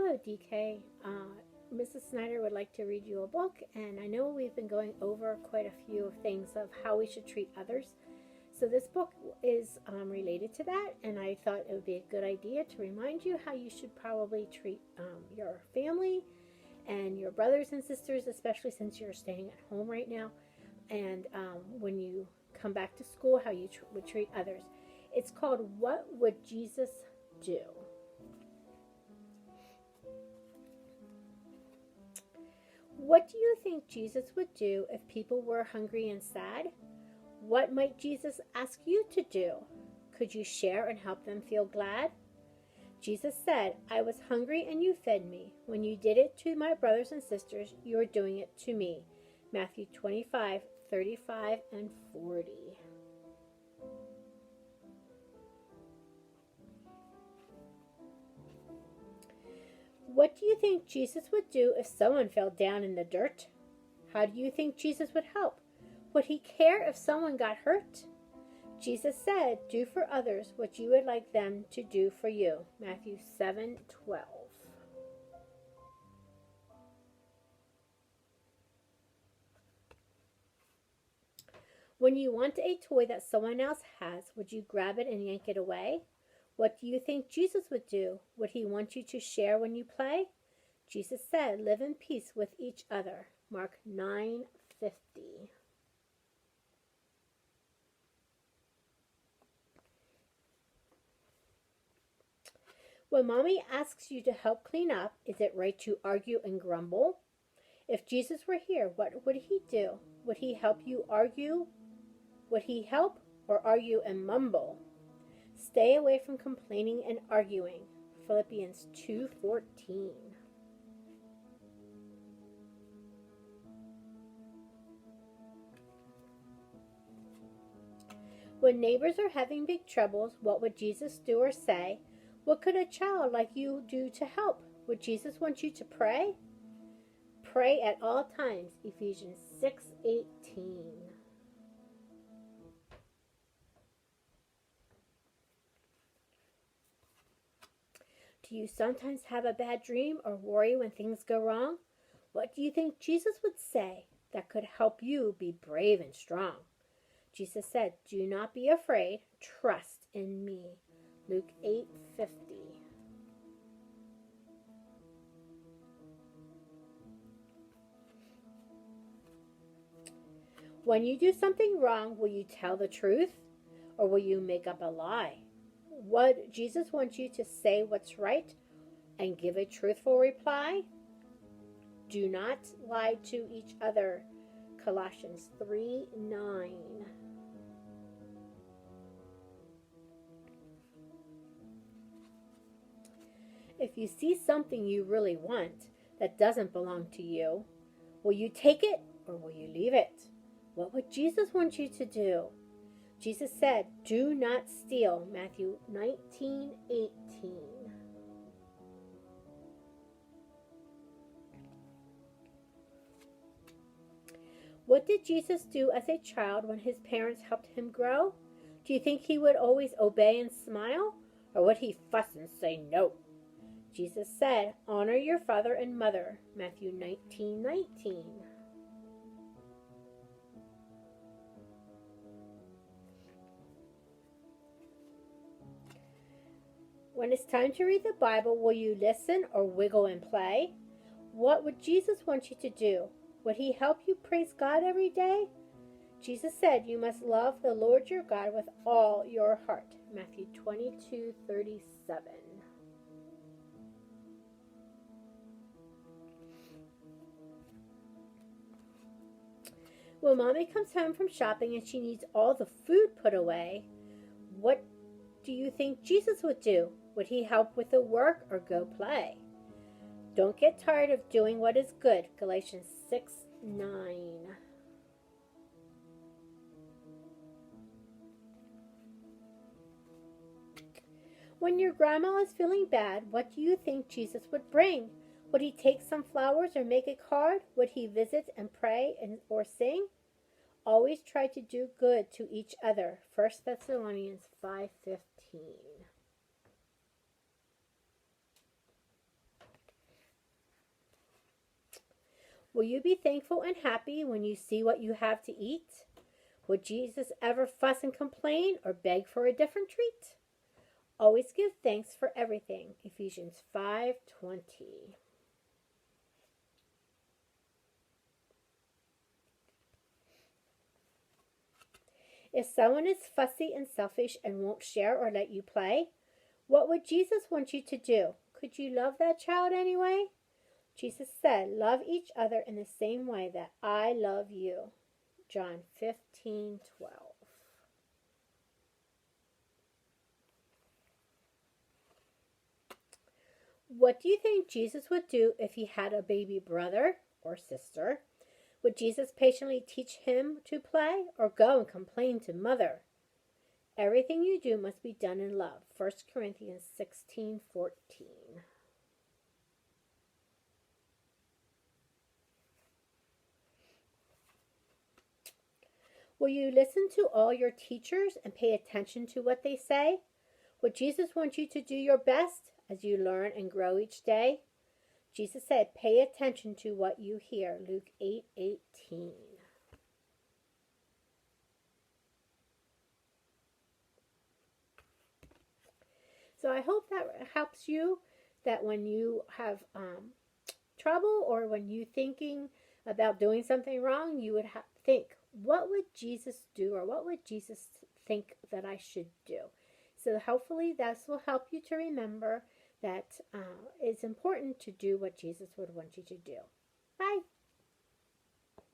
Hello, DK. Mrs. Snyder would like to read you a book, and I know we've been going over quite a few things of how we should treat others. So, this book is related to that, and I thought it would be a good idea to remind you how you should probably treat your family and your brothers and sisters, especially since you're staying at home right now, and when you come back to school, how you would treat others. It's called What Would Jesus Do? What do you think Jesus would do if people were hungry and sad? What might Jesus ask you to do? Could you share and help them feel glad? Jesus said, I was hungry and you fed me. When you did it to my brothers and sisters, you are doing it to me. Matthew 25:35 and 40. What do you think Jesus would do if someone fell down in the dirt? How do you think Jesus would help? Would he care if someone got hurt? Jesus said, do for others what you would like them to do for you. Matthew 7:12. When you want a toy that someone else has, would you grab it and yank it away? What do you think Jesus would do? Would he want you to share when you play? Jesus said, live in peace with each other. Mark 9:50. When mommy asks you to help clean up, is it right to argue and grumble? If Jesus were here, what would he do? Would he help you argue? Would he help or argue and mumble? Stay away from complaining and arguing. Philippians 2:14. When neighbors are having big troubles, what would Jesus do or say? What could a child like you do to help? Would Jesus want you to pray? Pray at all times. Ephesians 6:18. Do you sometimes have a bad dream or worry when things go wrong? What do you think Jesus would say that could help you be brave and strong? Jesus said, do not be afraid, trust in me. Luke 8:50. When you do something wrong, will you tell the truth or will you make up a lie? Would Jesus want you to say what's right and give a truthful reply? Do not lie to each other. Colossians 3:9. If you see something you really want that doesn't belong to you, will you take it or will you leave it? What would Jesus want you to do? Jesus said, do not steal. Matthew 19:18. What did Jesus do as a child when his parents helped him grow? Do you think he would always obey and smile? Or would he fuss and say no? Jesus said, honor your father and mother. Matthew 19:19. When it's time to read the Bible, will you listen or wiggle and play? What would Jesus want you to do? Would he help you praise God every day? Jesus said you must love the Lord your God with all your heart. Matthew 22:37. When mommy comes home from shopping and she needs all the food put away, what do you think Jesus would do? Would he help with the work or go play? Don't get tired of doing what is good. Galatians 6:9. When your grandma is feeling bad, what do you think Jesus would bring? Would he take some flowers or make a card? Would he visit and pray or sing? Always try to do good to each other. 1 Thessalonians 5:15. Will you be thankful and happy when you see what you have to eat? Would Jesus ever fuss and complain or beg for a different treat? Always give thanks for everything. Ephesians 5:20. If someone is fussy and selfish and won't share or let you play, what would Jesus want you to do? Could you love that child anyway? Jesus said, love each other in the same way that I love you. John 15:12. What do you think Jesus would do if he had a baby brother or sister? Would Jesus patiently teach him to play or go and complain to mother? Everything you do must be done in love. 1 Corinthians 16:14. Will you listen to all your teachers and pay attention to what they say? Would Jesus want you to do your best as you learn and grow each day? Jesus said, pay attention to what you hear. Luke 8:18. So I hope that helps you, that when you have trouble or when you're thinking about doing something wrong, you would think, what would Jesus do, or what would Jesus think that I should do? So hopefully this will help you to remember that it's important to do what Jesus would want you to do. Bye.